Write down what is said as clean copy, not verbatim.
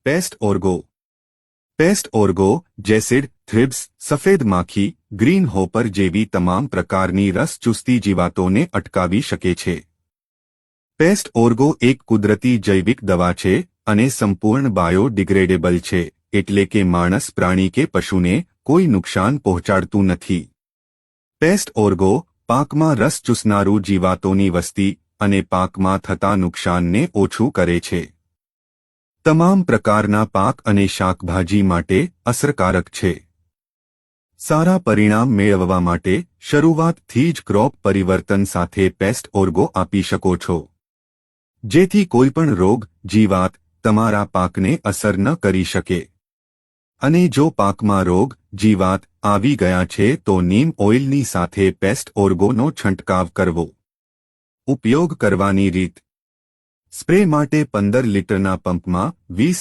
Paste ઓર્ગો paste ઓર્ગો જેસિડ, thrips, સફેદ માખી, green hopper જેવી તમામ પ્રકારની રસ ચૂસતી જીવાતોને અટકાવી શકે છે. પેસ્ટ ઓર્ગો એક કુદરતી જૈવિક દવા છે અને સંપૂર્ણ બાયોડિગ્રેડેબલ છે, એટલે કે માણસ, પ્રાણી કે પશુને કોઈ નુકસાન પહોંચાડતું નથી. પેસ્ટ ઓર્ગો પાકમાં રસ ચૂસનારું જીવાતોની વસ્તી અને પાકમાં થતા નુકસાનને ઓછું કરે છે. તમામ પ્રકારના પાક અને શાકભાજી માટે અસરકારક છે. સારા પરિણામ મેળવવા માટે શરૂઆતથી જ ક્રોપ પરિવર્તન સાથે પેસ્ટ ઓર્ગો આપી શકો છો, જેથી કોઈપણ રોગ, જીવાત તમારા પાકને અસર ન કરી શકે. અને જો પાકમાં રોગ, જીવાત આવી ગયા છે તો નીમ ઓઇલની સાથે પેસ્ટ ઓર્ગોનો છંટકાવ કરવો. ઉપયોગ કરવાની રીત: સ્પ્રે માટે 15 લિટરના પંપમાં 20